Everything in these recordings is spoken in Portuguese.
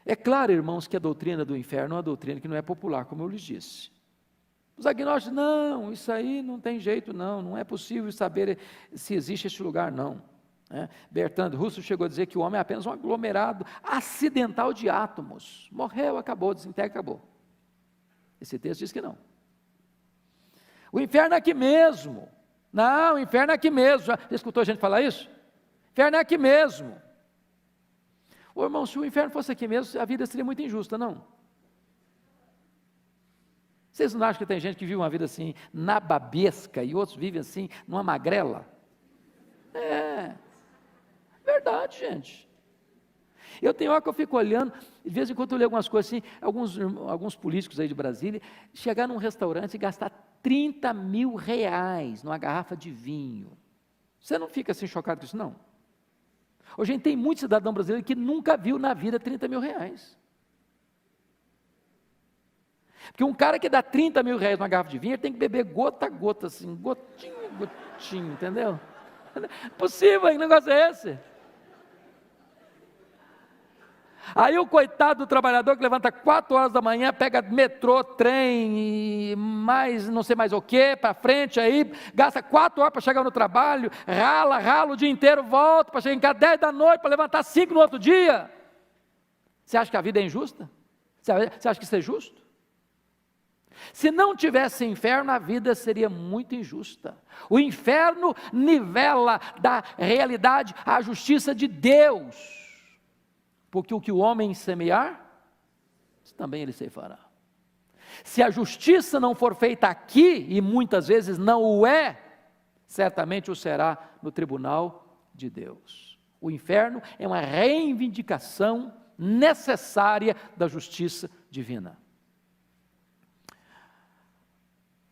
É claro, irmãos, que a doutrina do inferno é uma doutrina que não é popular, como eu lhes disse. Os agnósticos, não, isso aí não tem jeito não é possível saber se existe este lugar, não. Bertrand Russell chegou a dizer que o homem é apenas um aglomerado acidental de átomos. Morreu, acabou, desintegra, acabou. Esse texto diz que não. O inferno é aqui mesmo. Não, o inferno é aqui mesmo. Já escutou a gente falar isso? O inferno é aqui mesmo. Ô irmão, se o inferno fosse aqui mesmo, a vida seria muito injusta, não? Vocês não acham que tem gente que vive uma vida assim, nababesca, e outros vivem assim, numa magrela? É verdade, gente. Eu tenho hora que eu fico olhando, de vez em quando eu leio algumas coisas assim, alguns políticos aí de Brasília, chegar num restaurante e gastar 30 mil reais numa garrafa de vinho. Você não fica assim chocado com isso, não? Hoje a gente tem muito cidadão brasileiro que nunca viu na vida 30 mil reais. Porque um cara que dá 30 mil reais numa garrafa de vinho, ele tem que beber gota a gota, assim, gotinho, gotinho, entendeu? Não é possível, que negócio é esse? Aí o coitado do trabalhador que levanta 4 horas da manhã, pega metrô, trem, e mais não sei mais o que, para frente aí, gasta 4 horas para chegar no trabalho, rala o dia inteiro, volta para chegar em casa 10 da noite, para levantar 5 no outro dia. Você acha que a vida é injusta? Você acha que isso é justo? Se não tivesse inferno, a vida seria muito injusta. O inferno nivela da realidade a justiça de Deus. Porque o que o homem semear, também ele ceifará. Se a justiça não for feita aqui, e muitas vezes não o é, certamente o será no tribunal de Deus. O inferno é uma reivindicação necessária da justiça divina.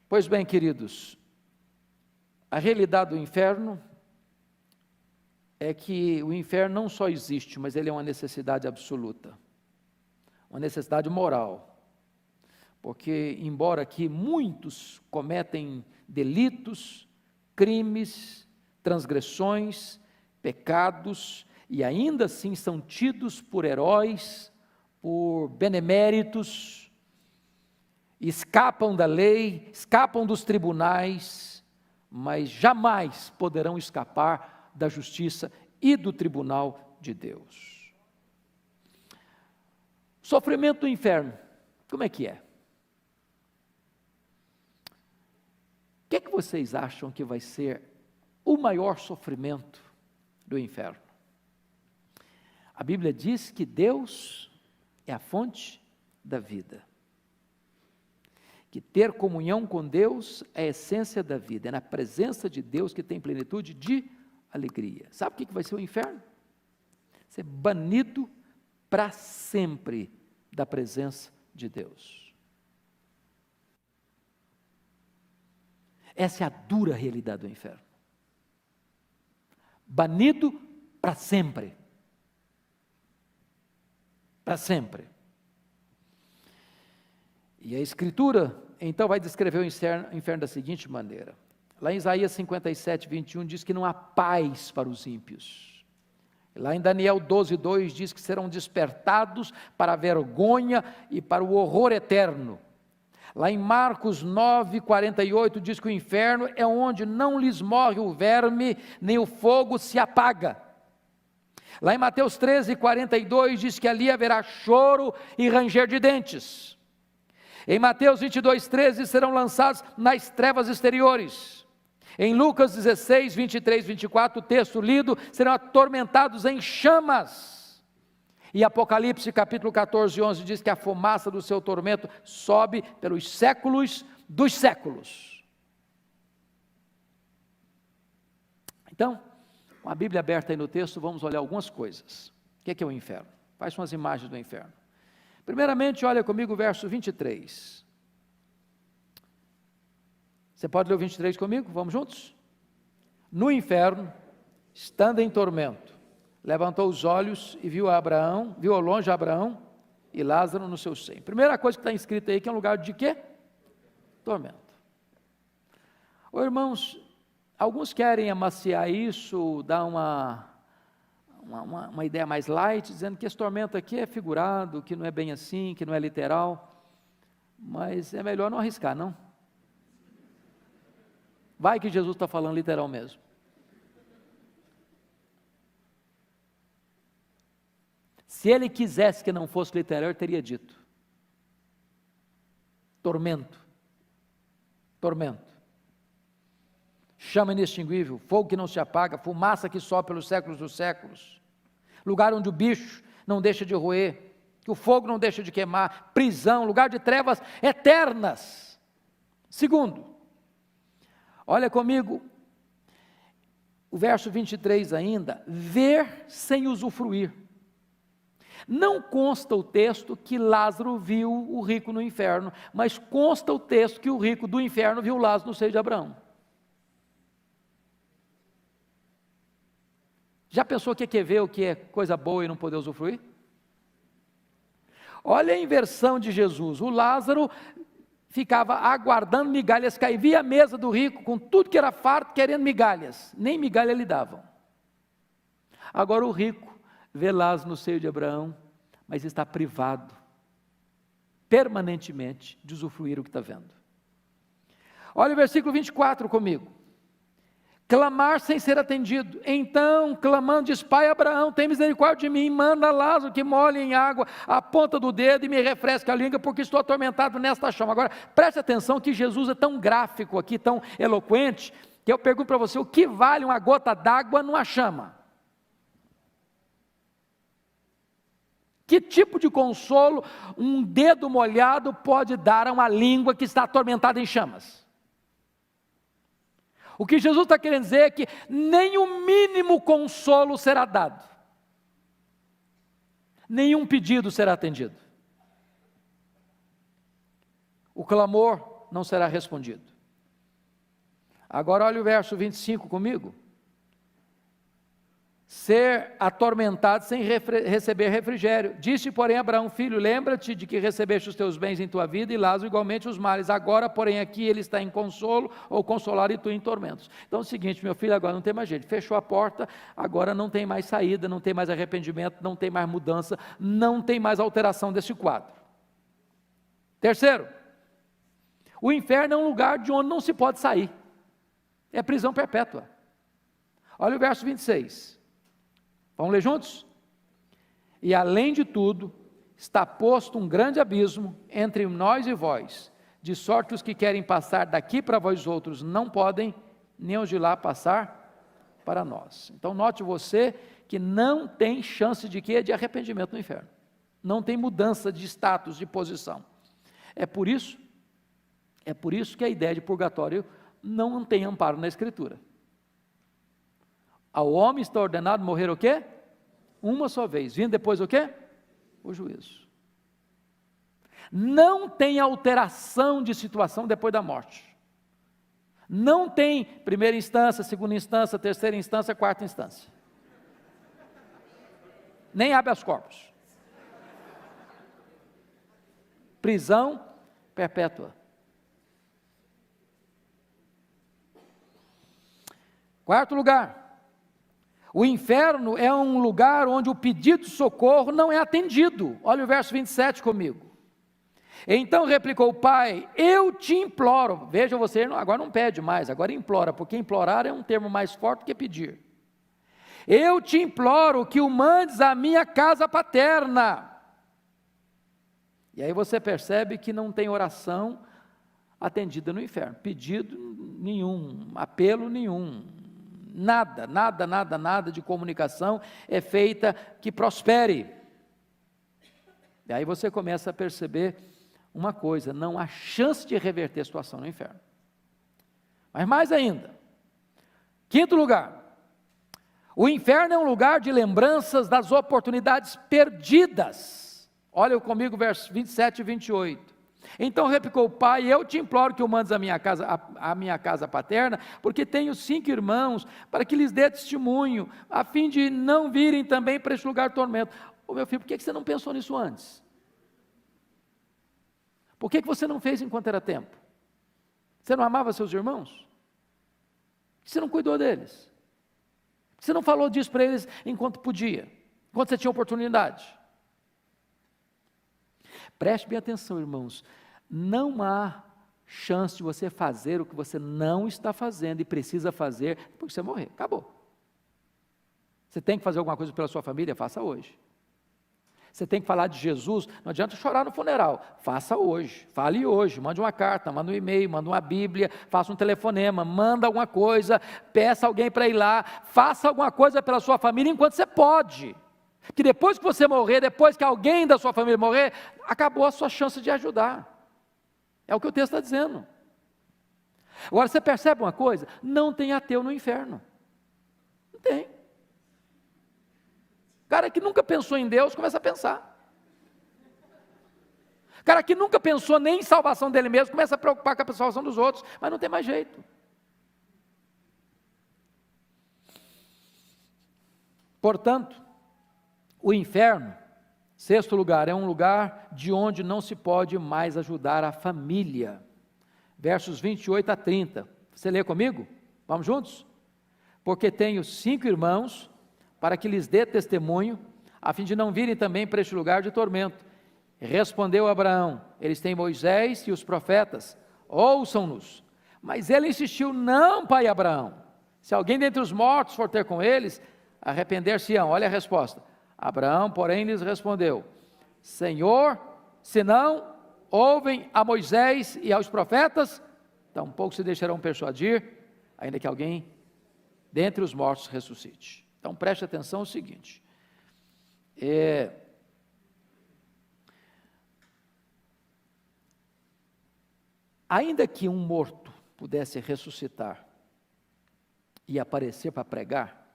Pois bem, queridos, a realidade do inferno é que o inferno não só existe, mas ele é uma necessidade absoluta, uma necessidade moral, porque embora aqui muitos cometem delitos, crimes, transgressões, pecados, e ainda assim são tidos por heróis, por beneméritos, escapam da lei, escapam dos tribunais, mas jamais poderão escapar da justiça e do tribunal de Deus. Sofrimento do inferno, como é que é? O que é que vocês acham que vai ser o maior sofrimento do inferno? A Bíblia diz que Deus é a fonte da vida. Que ter comunhão com Deus é a essência da vida, é na presença de Deus que tem plenitude de alegria. Sabe o que vai ser o inferno? Ser banido para sempre da presença de Deus. Essa é a dura realidade do inferno. Banido para sempre. Para sempre. E a Escritura então vai descrever o inferno da seguinte maneira. Lá em Isaías 57, 21 diz que não há paz para os ímpios. Lá em Daniel 12, 2 diz que serão despertados para a vergonha e para o horror eterno. Lá em Marcos 9, 48 diz que o inferno é onde não lhes morre o verme, nem o fogo se apaga. Lá em Mateus 13, 42 diz que ali haverá choro e ranger de dentes. Em Mateus 22, 13 serão lançados nas trevas exteriores. Em Lucas 16, 23, 24, o texto lido, serão atormentados em chamas. E Apocalipse capítulo 14, 11 diz que a fumaça do seu tormento sobe pelos séculos dos séculos. Então, com a Bíblia aberta aí no texto, vamos olhar algumas coisas. O que é o inferno? Quais são as imagens do inferno? Primeiramente, olha comigo o verso 23. Você pode ler o 23 comigo? Vamos juntos? No inferno, estando em tormento, levantou os olhos e viu ao longe Abraão e Lázaro no seu seio. Primeira coisa que está escrita aí, que é um lugar de quê? Tormento. Ô irmãos, alguns querem amaciar isso, dar uma ideia mais light, dizendo que esse tormento aqui é figurado, que não é bem assim, que não é literal, mas é melhor não arriscar, não? Vai que Jesus está falando literal mesmo. Se ele quisesse que não fosse literal, ele teria dito: tormento, chama inextinguível, fogo que não se apaga, fumaça que sobe pelos séculos dos séculos, lugar onde o bicho não deixa de roer, que o fogo não deixa de queimar, prisão, lugar de trevas eternas. Segundo, olha comigo, o verso 23 ainda, ver sem usufruir. Não consta o texto que Lázaro viu o rico no inferno, mas consta o texto que o rico do inferno viu Lázaro no seio de Abraão. Já pensou o que é ver o que é coisa boa e não poder usufruir? Olha a inversão de Jesus. O Lázaro ficava aguardando migalhas cair, via a mesa do rico com tudo que era farto, querendo migalhas, nem migalha lhe davam. Agora o rico vê Lázaro no seio de Abraão, mas está privado permanentemente de usufruir o que está vendo. Olha o versículo 24 comigo. Clamar sem ser atendido. Então, clamando, diz: Pai Abraão, tem misericórdia de mim, manda Lázaro que molhe em água a ponta do dedo e me refresque a língua, porque estou atormentado nesta chama. Agora, preste atenção que Jesus é tão gráfico aqui, tão eloquente, que eu pergunto para você: o que vale uma gota d'água numa chama? Que tipo de consolo um dedo molhado pode dar a uma língua que está atormentada em chamas? O que Jesus está querendo dizer é que nem o mínimo consolo será dado, nenhum pedido será atendido, o clamor não será respondido. Agora olha o verso 25 comigo. Ser atormentado sem receber refrigério. Disse, porém, Abraão: filho, lembra-te de que recebeste os teus bens em tua vida, e Lázaro igualmente os males. Agora, porém, aqui ele está em consolo, ou consolar, e tu em tormentos. Então é o seguinte, meu filho, agora não tem mais jeito, fechou a porta, agora não tem mais saída, não tem mais arrependimento, não tem mais mudança, não tem mais alteração desse quadro. Terceiro, o inferno é um lugar de onde não se pode sair, é prisão perpétua. Olha o verso 26. Vamos ler juntos? E além de tudo, está posto um grande abismo entre nós e vós, de sorte que os que querem passar daqui para vós outros não podem, nem os de lá passar para nós. Então note você que não tem chance de quê? De arrependimento no inferno. Não tem mudança de status, de posição. É por isso que a ideia de purgatório não tem amparo na Escritura. Ao homem está ordenado morrer o quê? Uma só vez. Vindo depois o quê? O juízo. Não tem alteração de situação depois da morte. Não tem primeira instância, segunda instância, terceira instância, quarta instância. Nem habeas corpus. Prisão perpétua. Quarto lugar. O inferno é um lugar onde o pedido de socorro não é atendido. Olha o verso 27 comigo. Então replicou o pai: eu te imploro. Veja, você agora não pede mais, agora implora, porque implorar é um termo mais forte do que pedir. Eu te imploro que o mandes à minha casa paterna. E aí você percebe que não tem oração atendida no inferno. Pedido nenhum, apelo nenhum. Nada de comunicação é feita que prospere. E aí você começa a perceber uma coisa: não há chance de reverter a situação no inferno. Mas mais ainda, quinto lugar, o inferno é um lugar de lembranças das oportunidades perdidas. Olha comigo versos 27 e 28. Então replicou o pai: eu te imploro que o mandes à minha casa paterna, porque tenho 5 irmãos, para que lhes dê testemunho, a fim de não virem também para este lugar de tormento. Ô meu filho, por que você não pensou nisso antes? Por que você não fez enquanto era tempo? Você não amava seus irmãos? Você não cuidou deles? Você não falou disso para eles enquanto podia, enquanto você tinha oportunidade. Preste bem atenção, irmãos, não há chance de você fazer o que você não está fazendo e precisa fazer depois que você morrer, acabou. Você tem que fazer alguma coisa pela sua família? Faça hoje. Você tem que falar de Jesus? Não adianta chorar no funeral, faça hoje, fale hoje, mande uma carta, manda um e-mail, manda uma Bíblia, faça um telefonema, manda alguma coisa, peça alguém para ir lá, faça alguma coisa pela sua família enquanto você pode, que depois que você morrer, depois que alguém da sua família morrer, acabou a sua chance de ajudar, é o que o texto está dizendo. Agora você percebe uma coisa? Não tem ateu no inferno, não tem. Cara que nunca pensou em Deus, começa a pensar. Cara que nunca pensou nem em salvação dele mesmo, começa a preocupar com a salvação dos outros, mas não tem mais jeito. Portanto, o inferno, sexto lugar, é um lugar de onde não se pode mais ajudar a família. Versos 28 a 30. Você lê comigo? Vamos juntos? Porque tenho 5 irmãos, para que lhes dê testemunho, a fim de não virem também para este lugar de tormento. Respondeu Abraão: eles têm Moisés e os profetas, ouçam-nos. Mas ele insistiu: não, pai Abraão, se alguém dentre os mortos for ter com eles, arrepender-se-ão. Olha a resposta. Abraão, porém, lhes respondeu: Senhor, se não ouvem a Moisés e aos profetas, tampouco se deixarão persuadir, ainda que alguém dentre os mortos ressuscite. Então preste atenção ao seguinte, ainda que um morto pudesse ressuscitar e aparecer para pregar,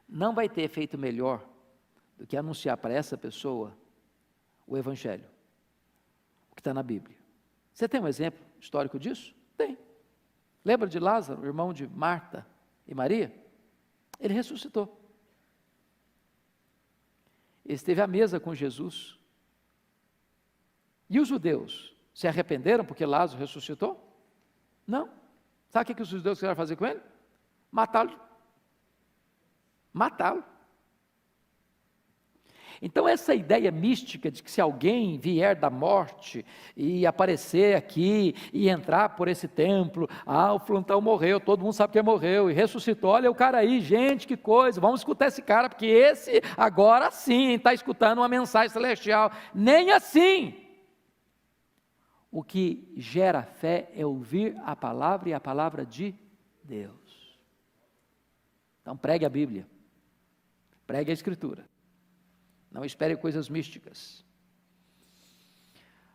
não vai ter efeito melhor do que anunciar para essa pessoa o Evangelho, o que está na Bíblia. Você tem um exemplo histórico disso? Tem. Lembra de Lázaro, irmão de Marta e Maria? Ele ressuscitou. Ele esteve à mesa com Jesus. E os judeus se arrependeram porque Lázaro ressuscitou? Não. Sabe o que os judeus quiseram fazer com ele? Matá-lo. Matá-lo. Então essa ideia mística de que se alguém vier da morte e aparecer aqui e entrar por esse templo, o fulano tal morreu, todo mundo sabe que morreu e ressuscitou, olha o cara aí, gente, que coisa, vamos escutar esse cara, porque esse agora sim está escutando uma mensagem celestial. Nem assim. O que gera fé é ouvir a palavra e a palavra de Deus. Então pregue a Bíblia, pregue a Escritura. Não espere coisas místicas.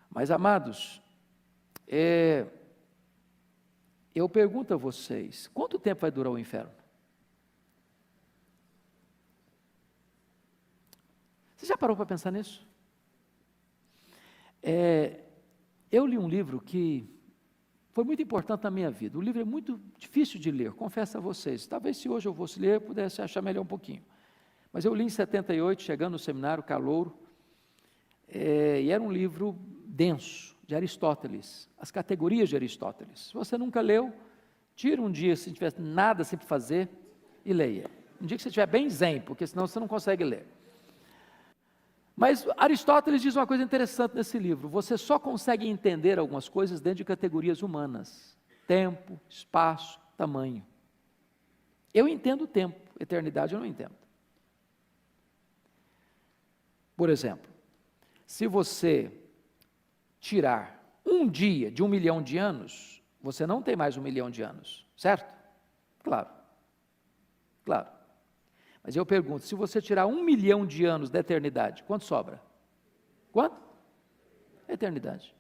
Mas, amados, eu pergunto a vocês, quanto tempo vai durar o inferno? Você já parou para pensar nisso? Eu li um livro que foi muito importante na minha vida. O livro é muito difícil de ler, confesso a vocês. Talvez se hoje eu fosse ler, eu pudesse achar melhor um pouquinho. Mas eu li em 78, chegando no seminário, calouro, e era um livro denso, de Aristóteles, as categorias de Aristóteles. Se você nunca leu, tira um dia, se não tiver nada assim para fazer, e leia. Um dia que você estiver bem zen, porque senão você não consegue ler. Mas Aristóteles diz uma coisa interessante nesse livro: você só consegue entender algumas coisas dentro de categorias humanas, tempo, espaço, tamanho. Eu entendo tempo, eternidade eu não entendo. Por exemplo, se você tirar um dia de 1 milhão de anos, você não tem mais 1 milhão de anos, certo? Claro, claro. Mas eu pergunto, se você tirar 1 milhão de anos da eternidade, quanto sobra? Quanto? Eternidade.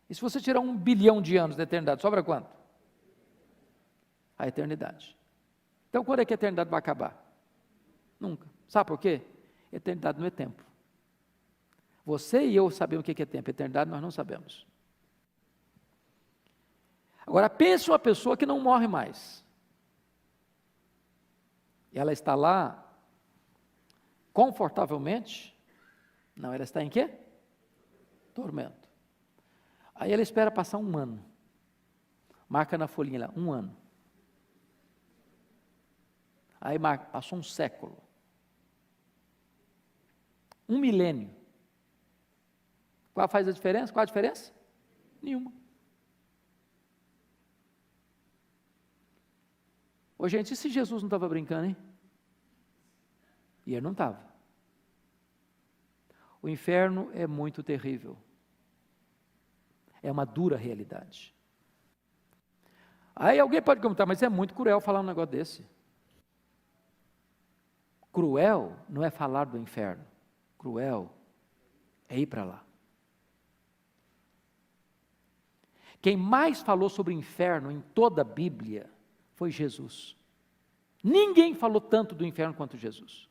E se você tirar 1 bilhão de anos da eternidade, sobra quanto? A eternidade. Então quando é que a eternidade vai acabar? Nunca. Sabe por quê? Eternidade não é tempo. Você e eu sabemos o que é tempo, eternidade nós não sabemos. Agora pense uma pessoa que não morre mais. E ela está lá confortavelmente. Não, ela está em quê? Tormento. Aí ela espera passar 1 ano. Marca na folhinha lá, 1 ano. Aí passou um século, 1 milênio. Qual faz a diferença? Qual a diferença? Nenhuma. Ô gente, e se Jesus não estava brincando, hein? E ele não estava. O inferno é muito terrível. É uma dura realidade. Aí alguém pode perguntar, mas é muito cruel falar um negócio desse. Cruel não é falar do inferno. Cruel é ir para lá. Quem mais falou sobre o inferno em toda a Bíblia foi Jesus. Ninguém falou tanto do inferno quanto Jesus.